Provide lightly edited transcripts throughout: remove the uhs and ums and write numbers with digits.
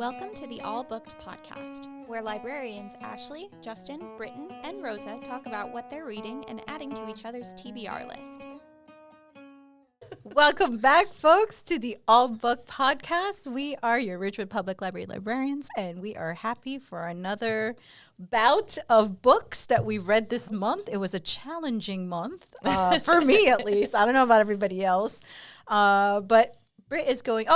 Welcome to the All Booked podcast, where librarians Ashley, Justin, Brittin, and Rosa talk about what they're reading and adding to each other's TBR list. Welcome back, folks, to the All Book podcast. We are your Ridgewood Public Library librarians, and we are happy for another bout of books that we read this month. It was a challenging month, for me at least. I don't know about everybody else, but Britt is going,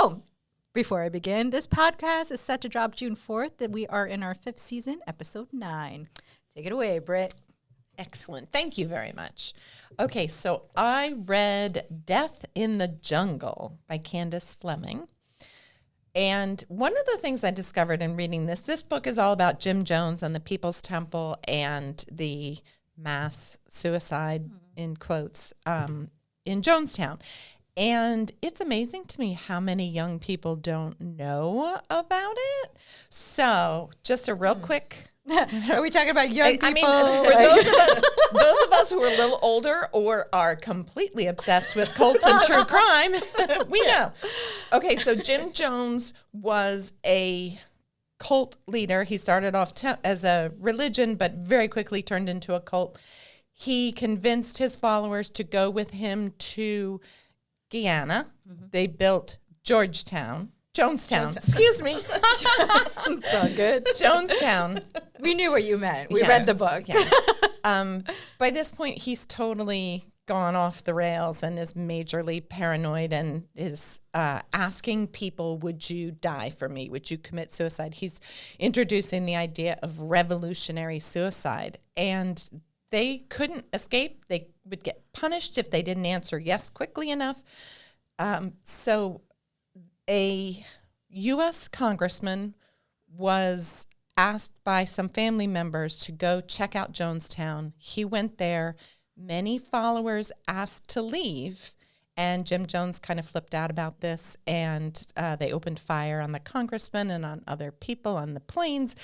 before I begin, this podcast is set to drop June 4th, that we are in our 5th season, episode 9. Take it away, Britt. Excellent. Thank you very much. Okay, so I read Death in the Jungle by Candace Fleming. And one of the things I discovered in reading this book is all about Jim Jones and the People's Temple and the mass suicide, in quotes, in Jonestown. And it's amazing to me how many young people don't know about it. So just a real quick... Are we talking about young people? I mean, for those of us who are a little older or are completely obsessed with cults and true crime, we know. Okay, so Jim Jones was a cult leader. He started off as a religion, but very quickly turned into a cult. He convinced his followers to go with him to Guyana. Mm-hmm. They built Jonestown. Excuse me. It's all good. Jonestown. We knew what you meant. We read the book. Yeah. By this point, he's totally gone off the rails and is majorly paranoid and is asking people, would you die for me? Would you commit suicide? He's introducing the idea of revolutionary suicide. And they couldn't escape. They would get punished if they didn't answer yes quickly enough. So a U.S. congressman was asked by some family members to go check out Jonestown. He went there. Many followers asked to leave, and Jim Jones kind of flipped out about this, and they opened fire on the congressman and on other people on the planes.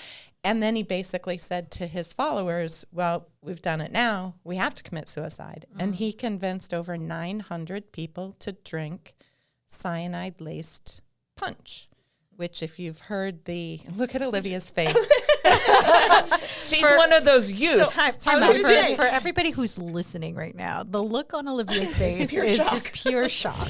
And then he basically said to his followers, well, we've done it now. We have to commit suicide. Mm-hmm. And he convinced over 900 people to drink cyanide-laced punch, which if you've heard look at Olivia's face. She's one of those youths. Time out. For everybody who's listening right now, the look on Olivia's face is just pure shock.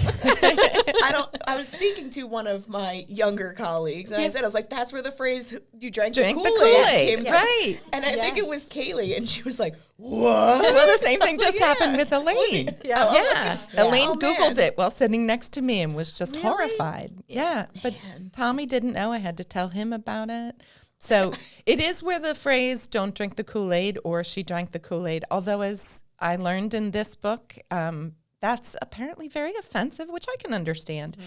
I was speaking to one of my younger colleagues, and I was like, that's where the phrase "you drank the Kool-Aid" came from. Right. And I think it was Kaylee, and she was like, what? Well, the same thing just happened with Elaine. Yeah. Elaine Googled it while sitting next to me and was just horrified. Yeah. But Tommy didn't know. I had to tell him about it. So it is where the phrase "don't drink the Kool-Aid" or "she drank the Kool-Aid," although as I learned in this book, that's apparently very offensive, which I can understand,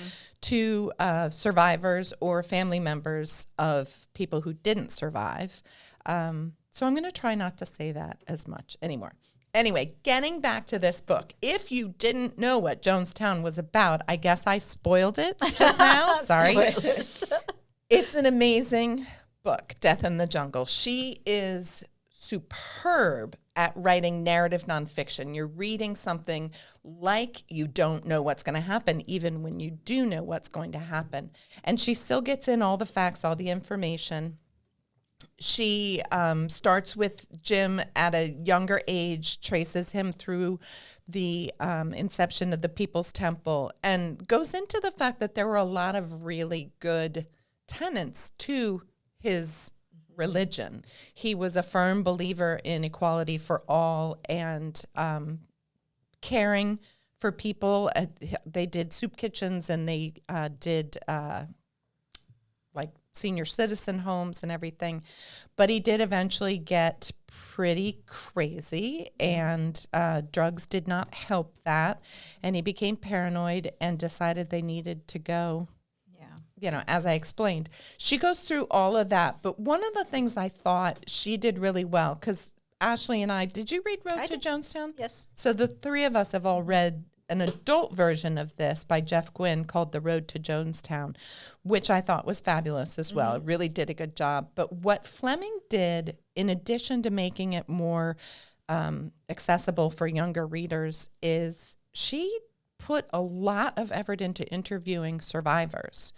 to survivors or family members of people who didn't survive. So I'm going to try not to say that as much anymore. Anyway, getting back to this book, if you didn't know what Jonestown was about, I guess I spoiled it just now. Sorry. It's an amazing book, Death in the Jungle. She is superb at writing narrative nonfiction. You're reading something like you don't know what's going to happen, even when you do know what's going to happen. And she still gets in all the facts, all the information. She starts with Jim at a younger age, traces him through the inception of the People's Temple, and goes into the fact that there were a lot of really good tenets to his religion. He was a firm believer in equality for all and caring for people. They did soup kitchens, and they did like senior citizen homes and everything. But he did eventually get pretty crazy, and drugs did not help that. And he became paranoid and decided they needed to go. As I explained. She goes through all of that. But one of the things I thought she did really well, because Ashley and did you read Road to Jonestown? Yes. So the three of us have all read an adult version of this by Jeff Gwynne called The Road to Jonestown, which I thought was fabulous as well. It really did a good job. But what Fleming did, in addition to making it more accessible for younger readers, is she put a lot of effort into interviewing survivors.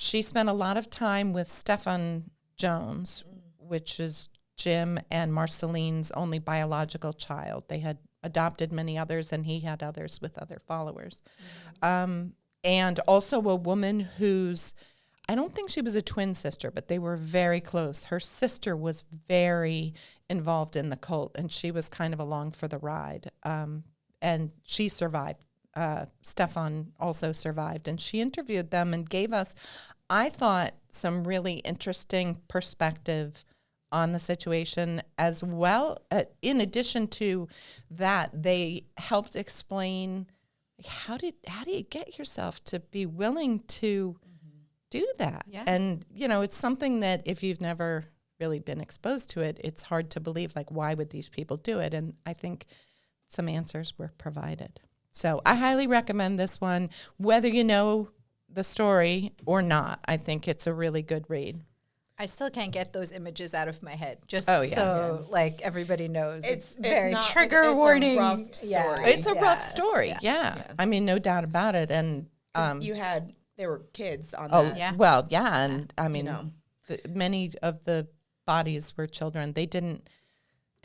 she spent a lot of time with Stefan Jones, which is Jim and Marceline's only biological child. They had adopted many others, and he had others with other followers. And also a woman who's, I don't think she was a twin sister, but they were very close. Her sister was very involved in the cult, and she was kind of along for the ride. And she survived. Stefan also survived, and she interviewed them and gave us, I thought, some really interesting perspective on the situation as well. In addition to that, they helped explain, how do you get yourself to be willing to do that? Yeah. And, it's something that if you've never really been exposed to it, it's hard to believe, like, why would these people do it? And I think some answers were provided. So I highly recommend this one, whether you know the story or not. I think it's a really good read. I still can't get those images out of my head. Just Oh, yeah. so like everybody knows, it's very not, trigger it's warning. A rough story. It's a rough story. Yeah. Yeah. I mean, no doubt about it. And there were kids on oh that. Yeah. well, yeah, and I mean, know. Many of the bodies were children. They didn't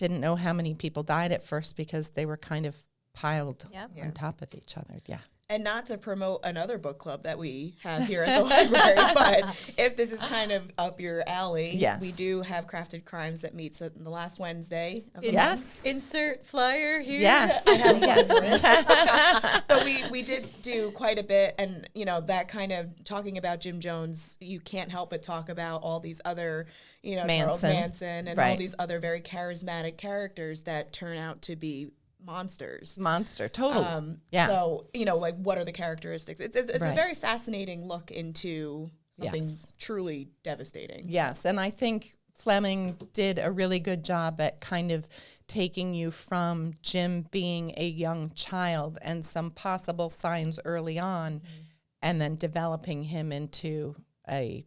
know how many people died at first because they were kind of piled Yep. on top of each other. Yeah. And not to promote another book club that we have here at the library, but if this is kind of up your alley, Yes. we do have Crafted Crimes that meets on the last Wednesday of the month. Yes. Insert flyer here. Yes. I have one for it. But we did do quite a bit, and that kind of talking about Jim Jones, you can't help but talk about all these other, Charles Manson and all Right. these other very charismatic characters that turn out to be monsters. Monster, totally. Yeah. So, like, what are the characteristics? It's a Right. very fascinating look into something Yes. truly devastating. Yes, and I think Fleming did a really good job at kind of taking you from Jim being a young child and some possible signs early on, and then developing him into a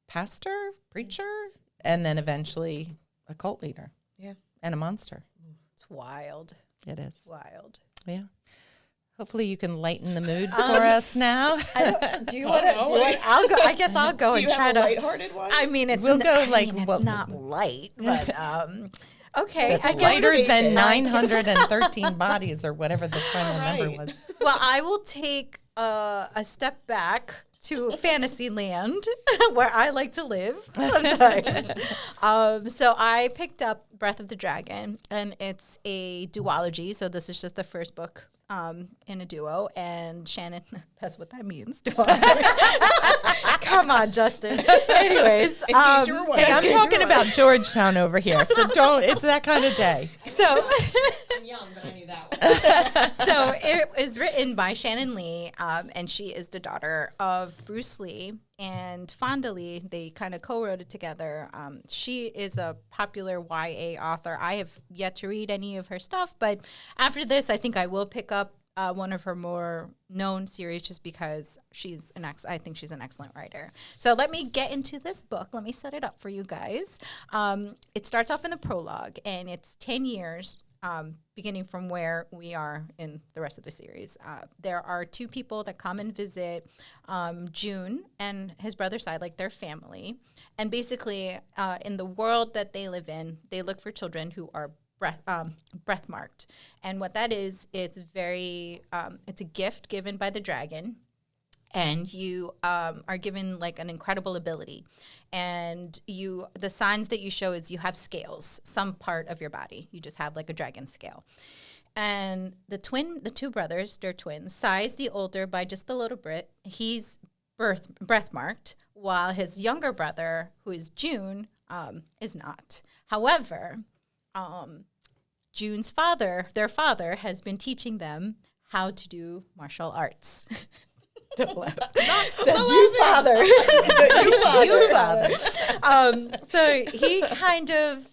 pastor, preacher, and then eventually a cult leader. Yeah. And a monster. It's wild. It is. Wild. Yeah. Hopefully you can lighten the mood for us now. Do you want to do it? I'll go. I guess I'll go Do and you try have to. a lighthearted one? I mean, it's We'll go I like mean, what- it's not light, but okay. It's I guess lighter than 913 bodies or whatever the final number Right. was. Well, I will take a step back to fantasy land where I like to live sometimes. So I picked up Breath of the Dragon, and it's a duology. So this is just the first book in a duo. And Shannon, that's what that means. Come on, Justin. Anyways, In case you were wondering. Hey, I'm talking about Georgetown over here, so don't. It's that kind of day. so I'm young, but I knew that one. so it is written by Shannon Lee, and she is the daughter of Bruce Lee and Fonda Lee. They kind of co-wrote it together. She is a popular YA author. I have yet to read any of her stuff, but after this, I think I will pick up one of her more known series just because I think she's an excellent writer. So let me get into this book. Let me set it up for you guys. It starts off in the prologue, and it's 10 years beginning from where we are in the rest of the series. There are two people that come and visit June and his brother Cy, like their family. And basically, in the world that they live in, they look for children who are breath marked. And what that is, it's a gift given by the dragon. And you are given like an incredible ability, and the signs that you show is you have scales, some part of your body. You just have like a dragon scale. And the two brothers, they're twins. Cy's the older by just a little bit. He's breath marked, while his younger brother, who is June, is not. However, June's their father, has been teaching them how to do martial arts. Don't laugh. You father. You father. So he kind of,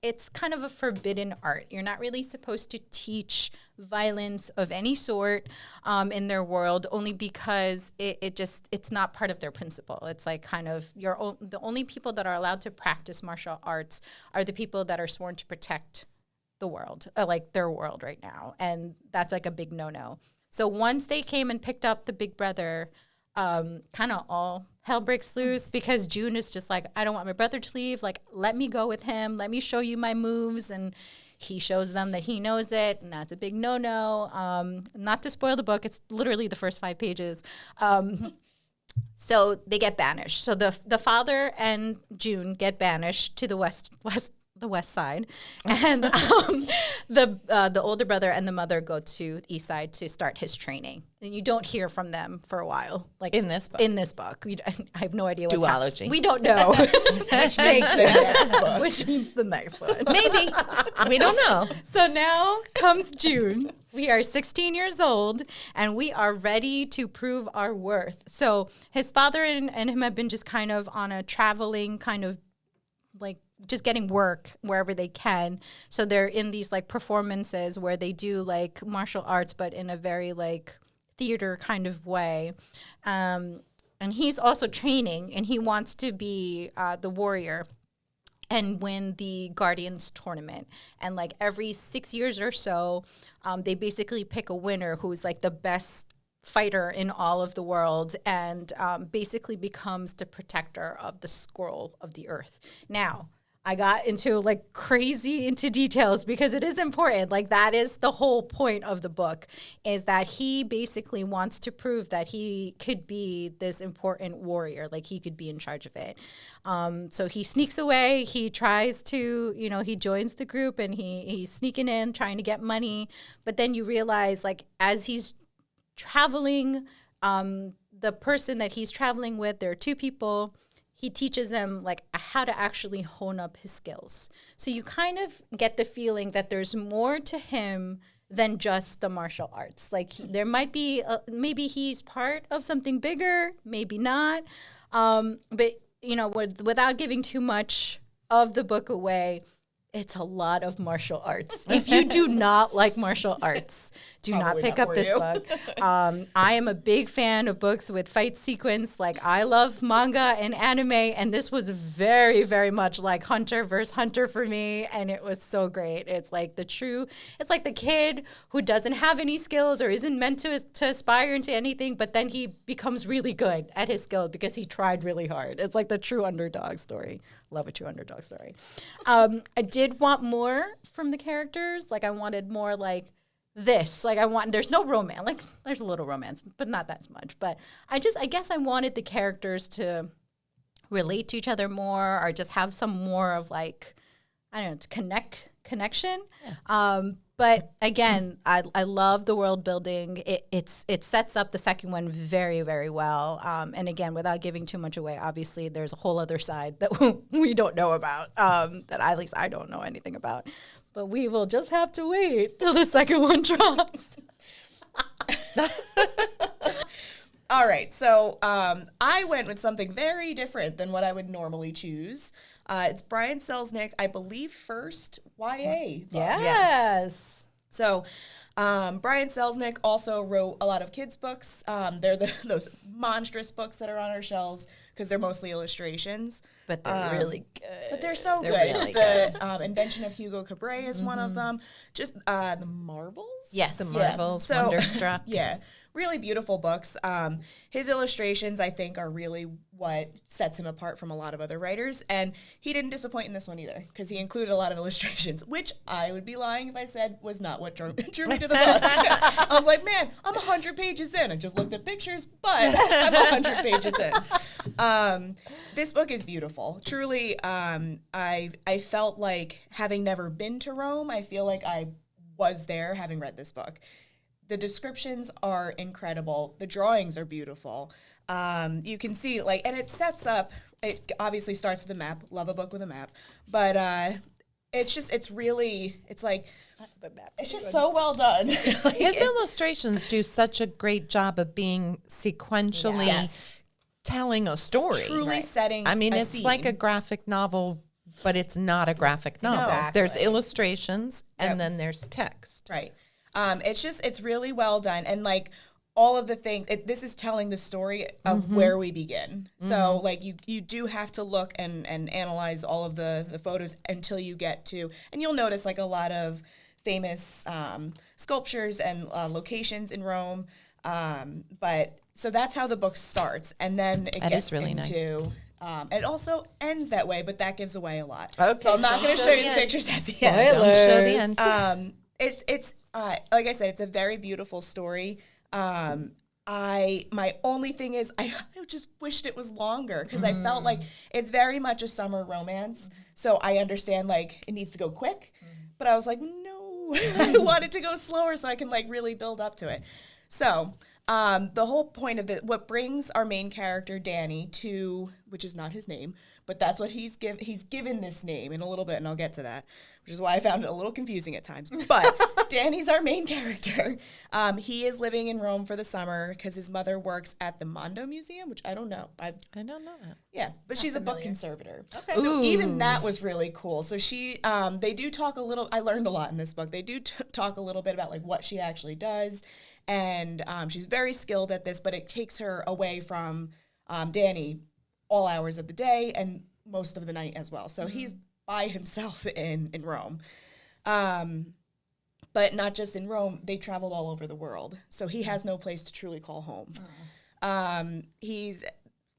it's kind of a forbidden art. You're not really supposed to teach violence of any sort in their world, only because it's not part of their principle. It's like kind of the only people that are allowed to practice martial arts are the people that are sworn to protect the world, like their world right now. And that's like a big no-no. So once they came and picked up the big brother, kind of all hell breaks loose because June is just like, I don't want my brother to leave. Like, let me go with him. Let me show you my moves. And he shows them that he knows it, and that's a big no-no. Not to spoil the book, it's literally the first 5 pages. So they get banished. So the father and June get banished to the west side, and the older brother and the mother go to east side to start his training. And you don't hear from them for a while, like In this book. I have no idea what's Duology. We don't know. Which makes the next book. Which means the next one. Maybe. We don't know. So now comes June. We are 16 years old, and we are ready to prove our worth. So his father and him have been just kind of on a traveling kind of like just getting work wherever they can. So they're in these like performances where they do like martial arts, but in a very like theater kind of way. And he's also training, and he wants to be the warrior and win the Guardians tournament. And like every 6 years or so, they basically pick a winner who's like the best fighter in all of the world, and basically becomes the protector of the scroll of the earth. Now, I got into like crazy into details because it is important. Like that is the whole point of the book, is that he basically wants to prove that he could be this important warrior, like he could be in charge of it. So he sneaks away. He tries to, he joins the group, and he's sneaking in, trying to get money. But then you realize, like, as he's traveling, the person that he's traveling with, there are 2 people. He teaches him like how to actually hone up his skills. So you kind of get the feeling that there's more to him than just the martial arts. Like there might be, maybe he's part of something bigger, maybe not. But without giving too much of the book away, it's a lot of martial arts. If you do not like martial arts, do not pick up this book. I am a big fan of books with fight sequence. Like, I love manga and anime, and this was very, very much like Hunter versus Hunter for me, and it was so great. It's like it's like the kid who doesn't have any skills or isn't meant to aspire into anything, but then he becomes really good at his skill because he tried really hard. It's like the true underdog story. Love a true underdog story. I did want more from the characters. Like, I wanted more like this. Like, there's no romance. Like, there's a little romance, but not that much. But I guess I wanted the characters to relate to each other more, or just have some more of like, I don't know, connection. Yeah. But again, I love the world building. It sets up the second one very, very well. And again, without giving too much away, obviously there's a whole other side that we don't know about, that at least I don't know anything about. But we will just have to wait till the second one drops. All right, so I went with something very different than what I would normally choose. It's Brian Selznick, I believe, first YA book. Yes. So Brian Selznick also wrote a lot of kids' books. They're those monstrous books that are on our shelves because they're mostly illustrations. But they're really good. But they're so good. Really It's the Invention of Hugo Cabret is one of them. Just the Marbles? Yes. The Marvels, So, Wonderstruck. Yeah, really beautiful books. His illustrations, I think, are really what sets him apart from a lot of other writers. And he didn't disappoint in this one either, because he included a lot of illustrations, which I would be lying if I said was not what drew me to the book. I was like, man, I'm 100 pages in. I just looked at pictures, but I'm 100 pages in. This book is beautiful. Truly, I felt like, having never been to Rome, I feel like I was there having read this book. The descriptions are incredible. The drawings are beautiful. You can see, and it sets up, it obviously starts with a map. Love a book with a map. But it's just so well done. His illustrations do such a great job of being sequentially telling a story. Truly setting I mean, a it's scene. like a graphic novel, but it's not a graphic novel. Exactly. There's illustrations, and then there's text. Right. It's really well done. And all of the things, this is telling the story of where we begin. So you do have to look and analyze all of the photos until you get to, and you'll notice a lot of famous sculptures and locations in Rome. But so that's how the book starts, and then it gets really into. It also ends that way, but that gives away a lot. Okay, so I'm not going to show you the pictures at the end. Don't show the end. It's like I said, it's a very beautiful story. My only thing is I just wished it was longer because I felt like it's very much a summer romance. So I understand like it needs to go quick, but I was like, no, I want it to go slower so I can like really build up to it. So the whole point of it, what brings our main character Danny to, which is not his name, but that's what he's given this name in a little bit, and I'll get to that, which is why I found it a little confusing at times. But Danny's our main character. He is living in Rome for the summer because his mother works at the Mondo Museum, which I don't know. I don't know that. Yeah, but she's a book conservator. Okay. So even that was really cool. So they do talk a little, I learned a lot in this book. They do talk a little bit about like what she actually does. And she's very skilled at this, but it takes her away from Danny all hours of the day and most of the night as well. So he's by himself in Rome. But not just in Rome, they traveled all over the world. So he has no place to truly call home.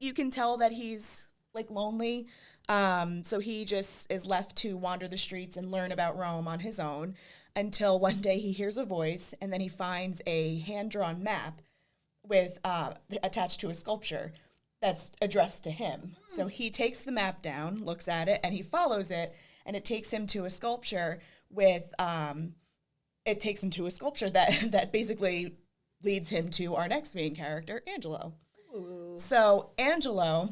You can tell that he's like lonely. So he just is left to wander the streets and learn about Rome on his own until one day he hears a voice, and then he finds a hand-drawn map with attached to a sculpture that's addressed to him. So he takes the map down, looks at it, and he follows it, and it takes him to a sculpture with that basically leads him to our next main character, Angelo. Ooh. So Angelo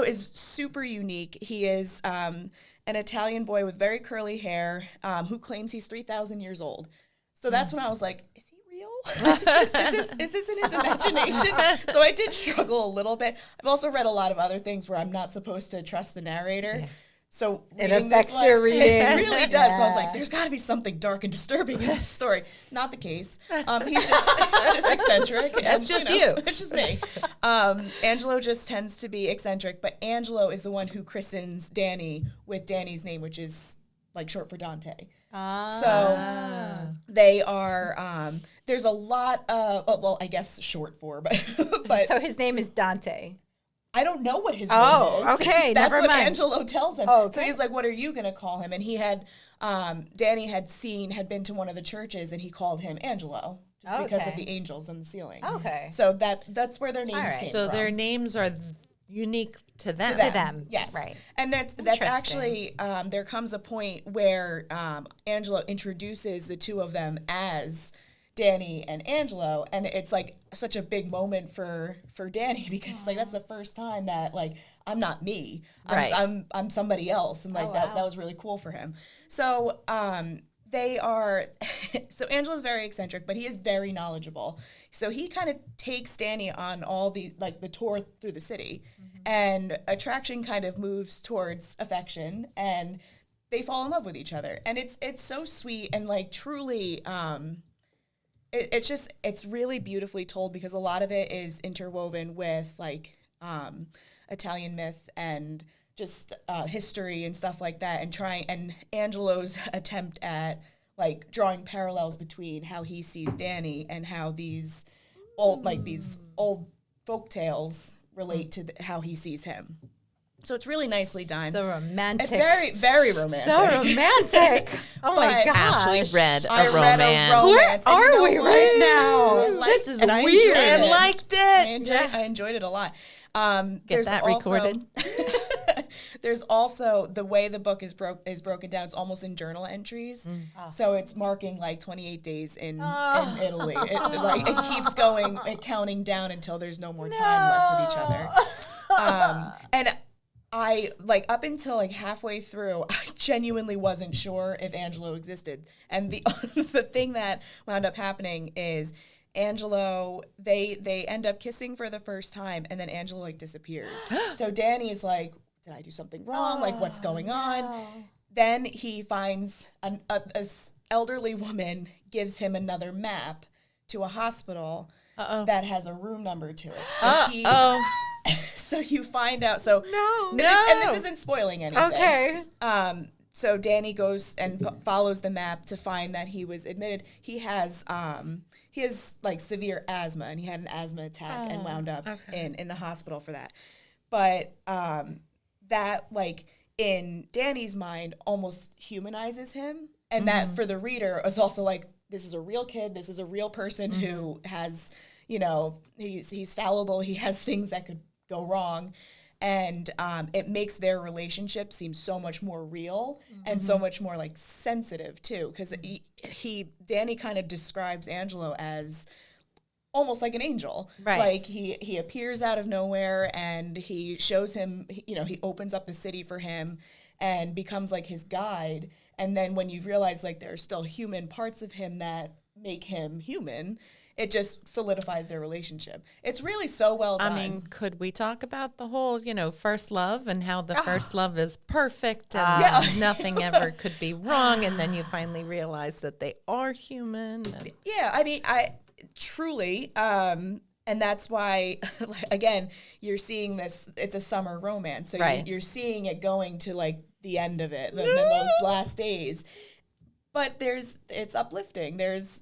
is super unique. He is an Italian boy with very curly hair who claims he's 3,000 years old. So that's when I was like, is he real? Is this in his imagination? So I did struggle a little bit. I've also read a lot of other things where I'm not supposed to trust the narrator. Yeah. So it affects your reading. It really does. Yeah. So I was like, there's got to be something dark and disturbing in this story. Not the case. He's just eccentric. That's just you. It's just me. Angelo just tends to be eccentric, but Angelo is the one who christens Danny with Danny's name, which is like short for Dante. So they are, there's a lot of, well, I guess short for, but. So his name is Dante. I don't know what his name is. Oh, okay. That's never what mind. Angelo tells him. Oh, okay. So he's like, what are you going to call him? And he had, Danny had been to one of the churches and he called him Angelo just because of the angels on the ceiling. Okay. So that's where their names came from. So their names are unique to them. To them. Yes. Right. And that's actually, there comes a point where Angelo introduces the two of them as Danny and Angelo, and it's like such a big moment for Danny because like that's the first time that like I'm not me, I'm somebody else, and like that was really cool for him. So they are so Angelo's very eccentric, but he is very knowledgeable. So he kind of takes Danny on all the tour through the city, and attraction kind of moves towards affection, and they fall in love with each other, and it's so sweet and like truly. It's really beautifully told because a lot of it is interwoven with like Italian myth and just history and stuff like that, and Angelo's attempt at like drawing parallels between how he sees Danny and how these old folk tales relate to how he sees him. So it's really nicely done. So romantic. It's very, very romantic. So romantic. Oh my gosh. Ashley read a I romance. read a romance. Where are we right now? This is weird. And liked it. I enjoyed it a lot. Get that recorded. There's also the way the book is broken down. It's almost in journal entries. So it's marking like 28 days in Italy. It keeps going, counting down until there's no more time left with each other. And I, like, up until, like, halfway through, I genuinely wasn't sure if Angelo existed. And the thing that wound up happening is Angelo, they end up kissing for the first time, and then Angelo, like, disappears. So Danny is like, did I do something wrong? Like, what's going on? Then he finds an elderly woman, gives him another map to a hospital that has a room number to it. So so you find out. So this isn't spoiling anything. Okay. So Danny goes and follows the map to find that he was admitted. He has he has like severe asthma, and he had an asthma attack and wound up in the hospital for that. But that, like, in Danny's mind, almost humanizes him, and that for the reader is also like, this is a real kid, this is a real person who has, you know, he's fallible, he has things that could go wrong. And it makes their relationship seem so much more real and so much more like sensitive too, because Danny kind of describes Angelo as almost like an angel. Right. Like he appears out of nowhere, and he shows him, you know, he opens up the city for him and becomes like his guide. And then when you realize like there are still human parts of him that make him human, it just solidifies their relationship. It's really so well done. I mean, could we talk about the whole, you know, first love and how the first love is perfect and nothing ever could be wrong, and then you finally realize that they are human? Yeah, I mean, I truly, and that's why, again, you're seeing this, it's a summer romance. So you're seeing it going to like the end of it, and then those last days. But it's uplifting. There's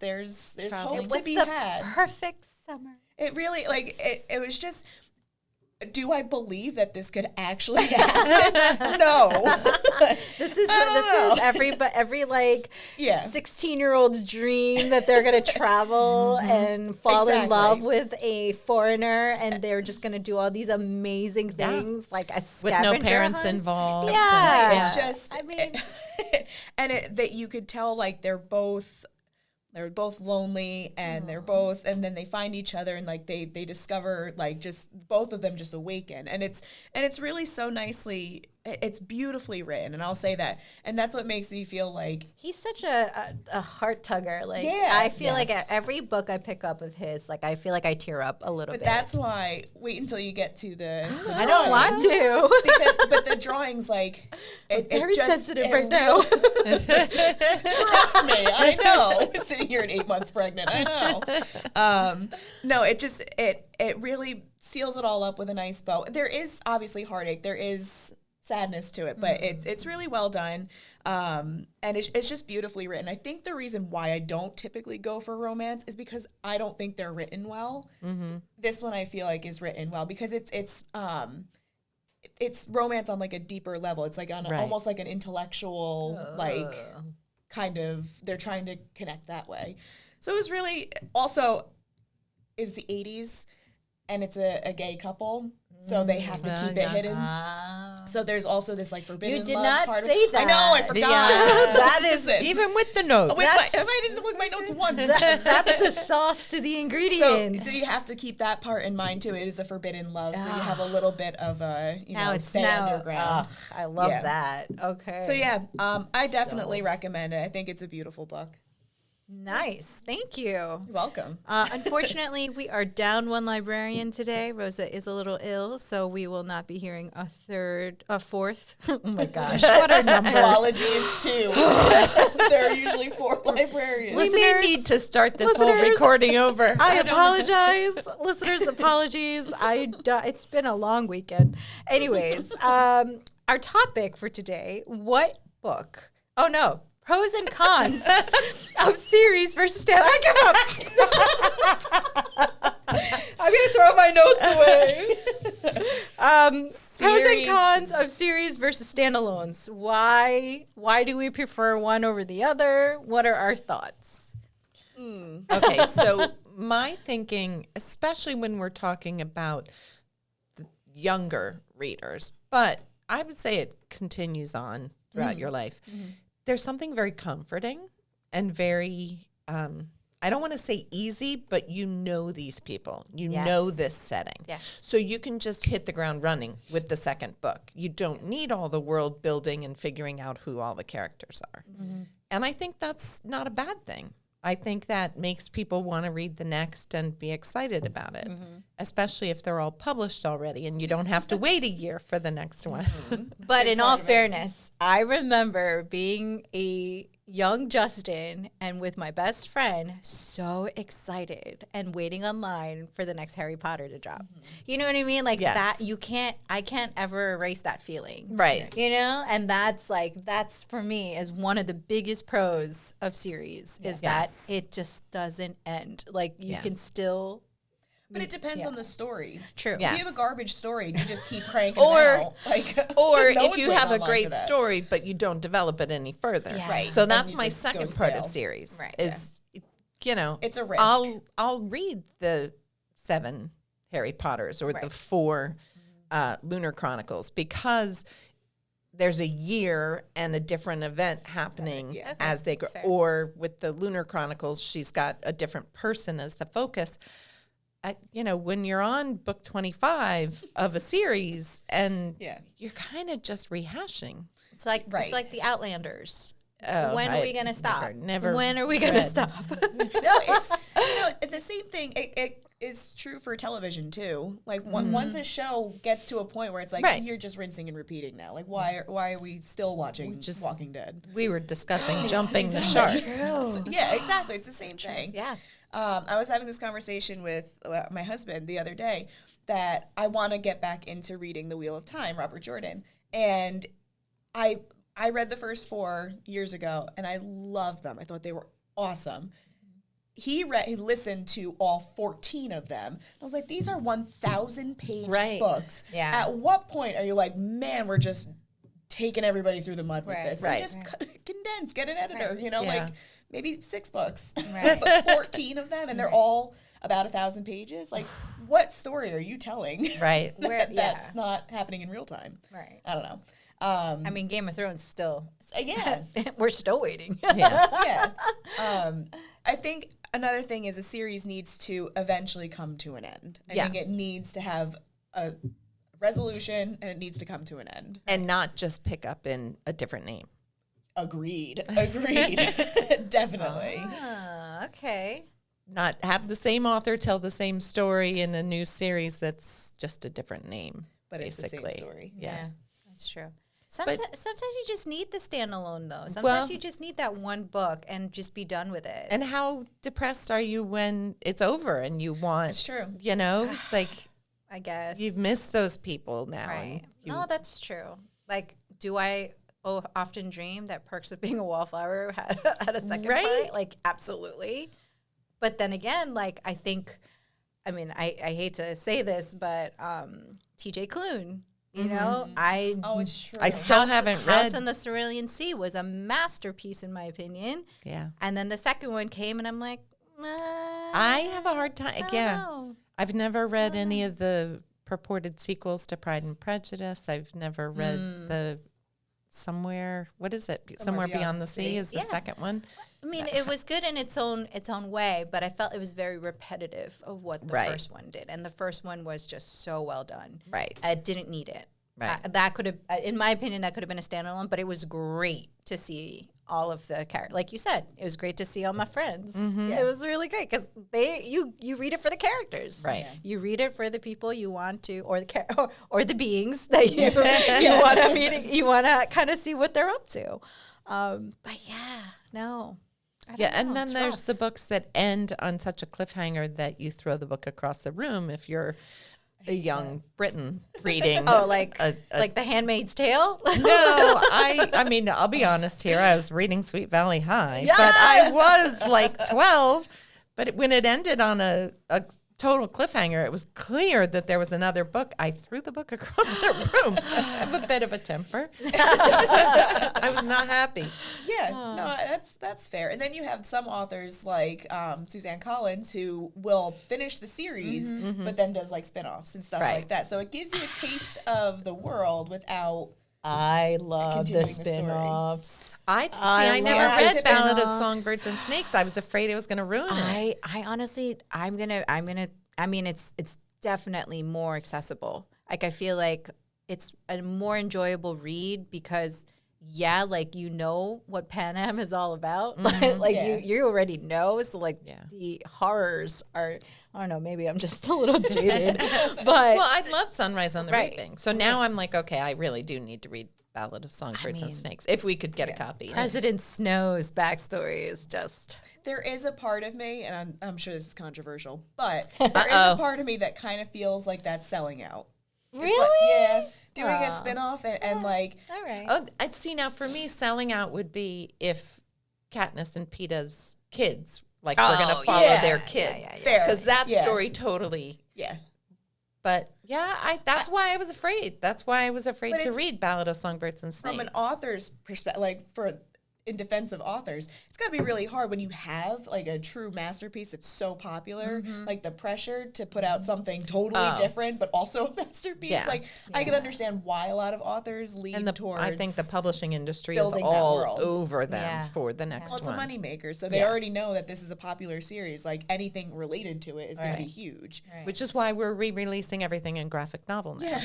hope to be had. Perfect summer. It really, like, it was just, do I believe that this could actually happen? No. This is every like 16-year-old's dream that they're gonna travel and fall in love with a foreigner, and they're just gonna do all these amazing things like a scavenger with no parents hunt. involved. Yeah, It's just, I mean, that you could tell like they're both lonely, and and then they find each other, and like they discover, like, just both of them just awaken, and it's really so nicely, it's beautifully written, and I'll say that, and that's what makes me feel like he's such a heart tugger. Like, I feel like every book I pick up of his, like, I feel like I tear up a little bit. But that's why, wait until you get to the I don't want to. but the drawings, like, very sensitive right now. Trust me, I know. Sitting here at 8 months pregnant, I know. No, it really seals it all up with a nice bow. There is obviously heartache. There is sadness to it, but it's really well done, and it's just beautifully written. I think the reason why I don't typically go for romance is because I don't think they're written well. This one I feel like is written well, because it's romance on like a deeper level. It's like on almost like an intellectual, like, kind of, they're trying to connect that way. So it was really, also, it was the 80s, and it's a gay couple, so they have to keep it hidden. So there's also this like forbidden love. You did not part say of, that. I know, I forgot. That is Even with the note. If I didn't look at my notes once. that's the sauce to the ingredients. So you have to keep that part in mind too. It is a forbidden love, so you have a little bit of a stay underground. I love that. Okay. So yeah, I definitely recommend it. I think it's a beautiful book. Nice. Thank you. You're welcome. Unfortunately, we are down one librarian today. Rosa is a little ill, so we will not be hearing a fourth. Oh my gosh, what are numbers? Duology is 2. There are usually 4 librarians. We may need to start this whole recording over. I apologize. Listeners, apologies. It's been a long weekend. Anyways, our topic for today, what book? Oh no. Pros and cons of series versus stand. I give up. I'm going to throw my notes away. Pros and cons of series versus standalones. Why do we prefer one over the other? What are our thoughts? Okay, so my thinking, especially when we're talking about the younger readers, but I would say it continues on throughout your life. There's something very comforting and very, I don't want to say easy, but you know these people. You know this setting. Yes. So you can just hit the ground running with the second book. You don't need all the world building and figuring out who all the characters are. And I think that's not a bad thing. I think that makes people want to read the next and be excited about it, especially if they're all published already and you don't have to wait a year for the next one. But in all fairness, I remember being a young Justin and with my best friend, so excited and waiting online for the next Harry Potter to drop. You know what I mean? Like Yes. that, I can't ever erase that feeling. Right. You know? And that's for me is one of the biggest pros of series is Yes. that it just doesn't end. Like you can still. But it depends on the story. True. Yeah. If you have a garbage story and you just keep cranking Or- it out, like, Or no if one's you waiting have a online for great that. story, but you don't develop it any further. Yeah. Right. So Then that's you my just go second part of stale. series. Right. Is, you know, It's a risk. I'll read the 7 Harry Potters or the 4 Lunar Chronicles because there's a year and a different event happening Yeah. as they go. That's fair. Or with the Lunar Chronicles, she's got a different person as the focus. You know, when you're on book 25 of a series and you're kind of just rehashing. It's like Right. it's like the Outlanders. Oh, When are we gonna stop? Never. When are we gonna read. stop? No, it's the same thing. It is true for television too. Like once a show gets to a point where it's like Right. you're just rincing and repeating now. Like why are we still watching Walking Dead? We were discussing jumping the shark. Yeah, exactly. It's the same thing. Yeah. I was having this conversation with my husband the other day that I want to get back into reading The Wheel of Time, Robert Jordan, and I read the first 4 years ago and I loved them. I thought they were awesome. He listened to all 14 of them. I was like, these are 1,000-page books. Yeah. At what point are you like, man, we're just taking everybody through the mud with this? Right. And just condense, get an editor, you know, Yeah. like maybe 6 books, Right. but 14 of them, and they're all about 1,000 pages. Like, what story are you telling? Right. That's not happening in real time. Right. I don't know. I mean, Game of Thrones still. Yeah. We're still waiting. Yeah. I think another thing is a series needs to eventually come to an end. I think Yes. it needs to have a resolution and it needs to come to an end. And not just pick up in a different name. Agreed. Definitely. Ah, okay. Not have the same author tell the same story in a new series that's just a different name. But it's the basically. same story. Yeah. That's true. Sometimes you just need the standalone though. Sometimes Well- you just need that one book and just be done with it. And how depressed are you when it's over and you want, It's true. you know, like I guess you've missed those people now. Right. and you- No, that's true. Like, do I often dream that Perks of Being a Wallflower had a second Right. part? Like, absolutely. But then again, like, I think, I mean, I hate to say this, but TJ Klune, you know, Oh, it's true. I still haven't House read. in the Cerulean Sea was a masterpiece, in my opinion. Yeah. And then the second one came, and I'm like, I have a hard time. Yeah. know. I've never read any of the purported sequels to Pride and Prejudice. I've never read the what is it? Somewhere Beyond the Sea is the Yeah. second one. I mean, it was good in its own way, but I felt it was very repetitive of what the Right. first one did, and the first one was just so well done. Right. I didn't need it. Right. That could have, in my opinion, that could have been a standalone. But it was great to see all of the characters. Like you said, it was great to see all my friends. Mm-hmm. It was really great because you read it for the characters. Right. You read it for the people you want to, or the or the beings that you want to meet. You want to kind of see what they're up to. But yeah, no. I don't Yeah, know, and then it's there's rough. the books that end on such a cliffhanger that you throw the book across the room if you're a young Brittin reading. like a- like The Handmaid's Tale. No, I mean, I'll be honest here. I was reading Sweet Valley High, but I was like 12. But when it ended on a total cliffhanger, it was clear that there was another book. I threw the book across the room. I have a bit of a temper. I was not happy. Yeah, no, that's fair. And then you have some authors like Suzanne Collins who will finish the series, but then does like spin-offs and stuff Right. like that. So it gives you a taste of the world without. I love Continuing the the story. spin-offs. I love never the read Ballad of spin-offs. Songbirds and Snakes. I was afraid it was going to ruin it. I honestly, I mean, it's definitely more accessible. Like, I feel like it's a more enjoyable read because, yeah, like, you know what Pan Am is all about. Like, Yeah. you already know. So, like, Yeah. the horrors are, I don't know, maybe I'm just a little jaded. But Well, I love Sunrise on the Right. Reaping. So now I'm like, okay, I really do need to read Ballad of Songbirds and Snakes if we could get a copy. President Snow's backstory is just... There is a part of me, and I'm sure this is controversial, but there is a part of me that kind of feels like that's selling out. Really? Doing a spinoff and like... All right. Oh, I'd see now for me, selling out would be if Katniss and Peeta's kids, like we're going to follow their kids. Fair. Because that story totally... Yeah. But that's why I was afraid. That's why I was afraid to it's- read Ballad of Songbirds and Snakes. From an author's perspective, like in defense of authors, it's got to be really hard when you have like a true masterpiece that's so popular, like the pressure to put out something totally different but also a masterpiece. Yeah. Like I can understand why a lot of authors lean towards. I think the publishing industry is building that all world. over them for the next Well, it's one. a moneymaker, so they already know that this is a popular series. Like anything related to it is going to be huge. Which is why we're re-releasing everything in graphic novel now.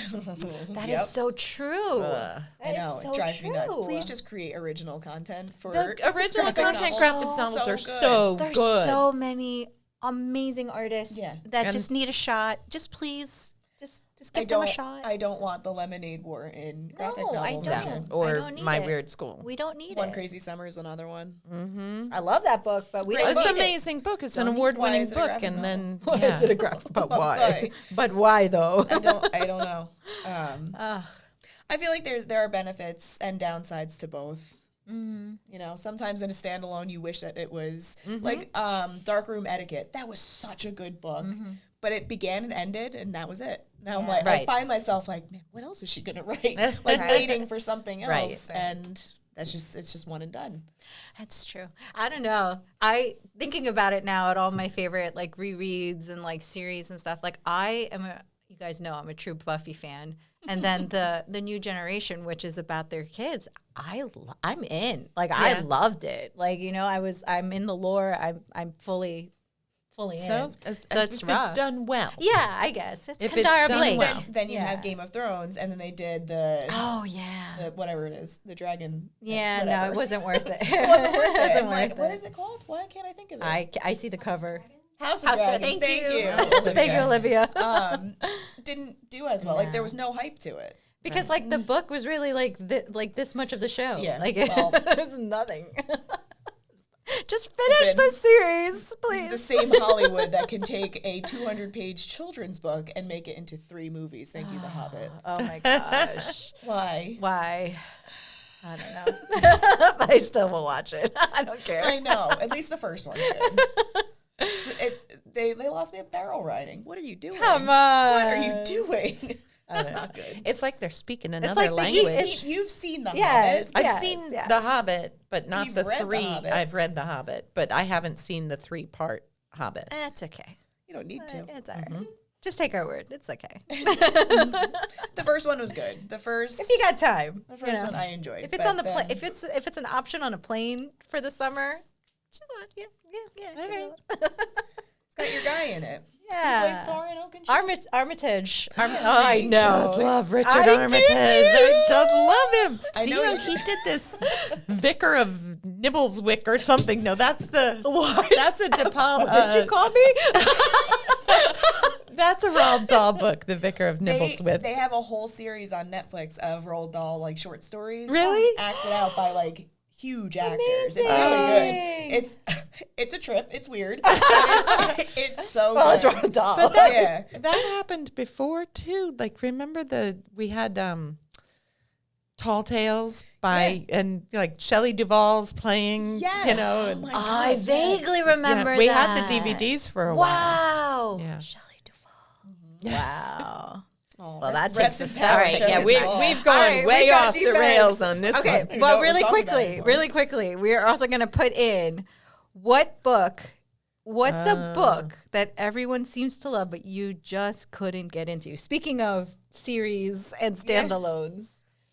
That is so true. I know, it drives me nuts. Please just create original content for The original graphic content novels. graphic novels So are good. so There's good. so many amazing artists that And- just need a shot. Just please, just I give them a don't. shot. I don't want the Lemonade War in graphic No, novel. I don't. version. I Or don't need My it. Weird School. We don't need One it. Crazy Summer is another one. I love that book, but we Great don't It's need an amazing book. It's an Why award-winning is it a book, graphic and then Why is it a graphic? But why? Why? But why though? I don't know. I feel like there are benefits and downsides to both. You know, sometimes in a standalone, you wish that it was like Darkroom Etiquette. That was such a good book, but it began and ended, and that was it. Now I'm like, I find myself like, man, what else is she gonna write? Like waiting for something else, and it's just one and done. That's true. I don't know. Thinking about it now at all my favorite like rereads and like series and stuff. Like you guys know I'm a true Buffy fan. And then the new generation, which is about their kids, I'm in. Like I loved it. Like, you know, I'm in the lore. I'm fully in. so It's if rough. it's done well. Yeah, I guess it's If Kandara it's done Blake. well. Then you have Game of Thrones, and then they did the Oh yeah. whatever it is, the dragon. Yeah, no, whatever. it wasn't worth it. It wasn't worth it. wasn't I'm like, worth what it. is it called? Why can't I think of it? I see the cover. House of Dragons. Thank Thank you. you. Thank you, Olivia. Didn't do as well. Like there was no hype to it. Because like the book was really like this much of the show. Yeah, Like well- it was nothing. Just finish Listen, the series, It's the please. same Hollywood that can take a 200-page children's book and make it into 3 movies. Thank you, The Hobbit. Oh my gosh. Why? Why? I don't know. But I still will watch it. I don't care. I know. At least the first one's good. They lost me at barrel riding. What are you doing? Come on. What are you doing? That's not good. It's like they're speaking another like the language. You've seen The Yes. Hobbit. I've Yes, seen yes. The Hobbit, but not You've the read The 3. Hobbit. I've read The Hobbit, but I haven't seen the 3-part Hobbit. That's okay. You don't need to. It's all right. Just take our word. It's okay. The first one was good. The first If you got time. the first one I enjoyed. If it's but on the then- if it's an option on a plane for the summer, just watch. Yeah. All right. It's got your guy in it. Yeah. He plays Thorin Oakenshield. Armitage. See, I know. Just love Richard I do Armitage. too. I just love him. I Do know you know you- he did this Vicar of Nibbleswick or something? No, that's the that's a De Palma. What did you call me? That's a Roald Dahl book, The Vicar of Nibbleswick. They have a whole series on Netflix of Roald Dahl like short stories. Really? Acted out by like huge actors. It's really good. It's a trip. It's weird. It's so Well, it's good. Roald Dahl. Yeah. That happened before too. Like remember we had Tall Tales by and like Shelley Duvall's playing, Yes. you know. Oh and- my I God, vaguely yeah, remember we that. had the DVDs for a while. Wow. Yeah. Shelley Duvall. Wow. Oh, Well, that rest takes in us power, All right, Shelley yeah, Duvall. we've gone All right, way we got off deep the in. rails on this Okay, one. know but what we're talking about really quickly, we are also going to put in what's a book that everyone seems to love, but you just couldn't get into? Speaking of series and standalones,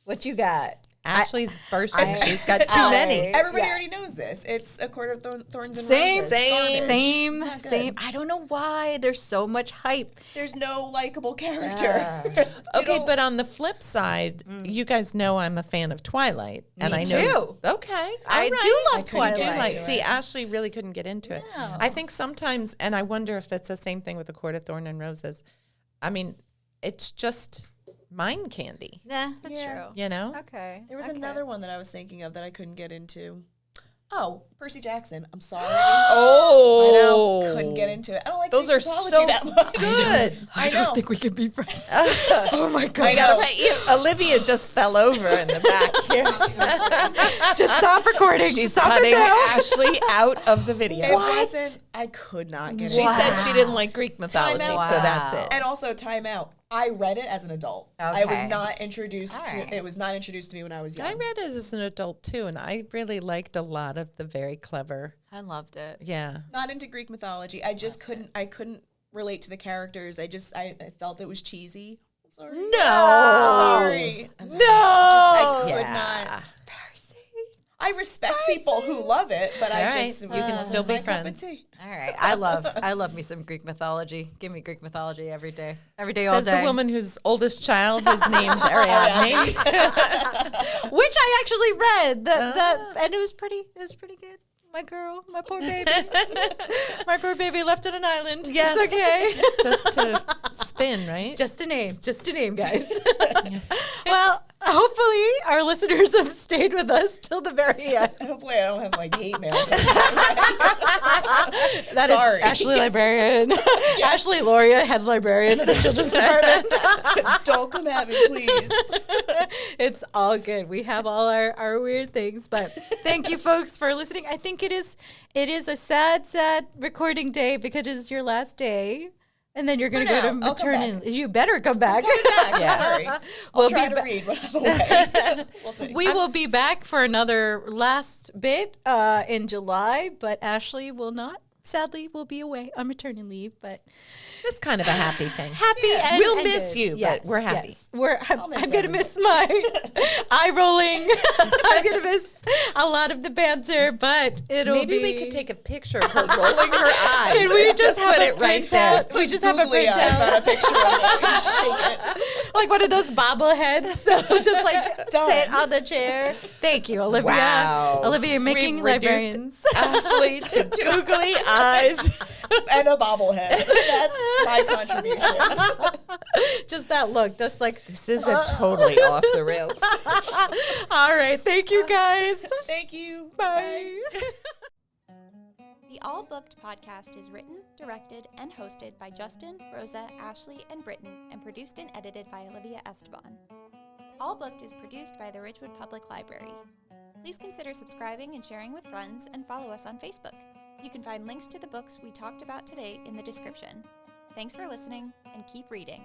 what you got? Ashley's bursting. She's got too many. Everybody Yeah. already knows this. It's A Court of Thorns and Same, Roses. Garbage. same, Not good. same. I don't know why there's so much hype. There's no likable character. Okay, but on the flip side, you guys know I'm a fan of Twilight, and I know. too. Okay, I all do right. love I Twilight. do like. Do See, it. Ashley really couldn't get into it. No. I think sometimes, and I wonder if that's the same thing with the Court of Thorn and Roses. I mean, it's just mind candy, Nah, that's Yeah. true. you know? Okay. There was okay. another one that I was thinking of that I couldn't get into. Oh, Percy Jackson. I'm sorry. Oh. I know. Couldn't get into it. I don't like Those Greek are mythology so that much. good. I know. we can be friends. Oh my god. I know. Olivia just fell over in the back here. Just stop recording. She's Stop cutting it now. Ashley out of the video. It wasn't. I could not get She into it. said she didn't like Greek mythology, Time out. so that's it. And also, time out. I read it as an adult. I was Okay. not introduced All right. to it. Was not introduced to me when I was young. I read it as an adult too, and I really liked a lot of the very clever. I loved it. Yeah. Not into Greek mythology. I just couldn't. I couldn't relate to the characters. I felt it was cheesy. I'm sorry. No. Sorry. I'm sorry. I could Yeah. not. I respect people who love it, but All I right. just You can still be my cup of friends. tea. All right. I love me some Greek mythology. Give me Greek mythology every day. Every day, all Says day. the woman whose oldest child is named Ariadne. Which I actually read. That and it was pretty good. My girl, my poor baby. My poor baby left on an island. Yes. It's okay. Just to spin, right? Just a name, guys. Well, hopefully our listeners have stayed with us till the very end. Hopefully, I don't have like hate mail. That is Sorry. Ashley Librarian. Ashley Loria, head librarian of the Children's Department. Don't come at me, please. It's all good. We have all our weird things, but thank you folks for listening. I think it is a sad recording day because it is your last day. And then you're going to go now, to I'll come maternity. You better come back. Don't worry. I'll We'll try be to ba- read when I'm away. We'll see. We will be back for another last bit in July, but Ashley will not. Sadly, will be away on maternity leave, but It's kind of a happy thing. happy. And, We'll and miss good. you, but we're happy. Yes. I'll miss I'm going to miss my eye rolling. I'm going to miss a lot of the banter, but it'll Maybe be. we could take a picture of her rolling her eyes. Can we and just have put a it right there? printout? We just have a Googly eyes on printout. a picture of it. Shake it. Like one of those bobbleheads. So just like Done. sit on the chair. Thank you, Olivia. Wow. Olivia, you're making We've reduced librarians. Ashley to googly eyes. And a bobblehead. That's my contribution. Just that look. Just like, This is a totally off the rails. all right. Thank you, guys. Thank you. Bye. The All Booked podcast is written, directed, and hosted by Justin, Rosa, Ashley, and Brittin, and produced and edited by Olivia Esteban. All Booked is produced by the Ridgewood Public Library. Please consider subscribing and sharing with friends, and follow us on Facebook. You can find links to the books we talked about today in the description. Thanks for listening, and keep reading.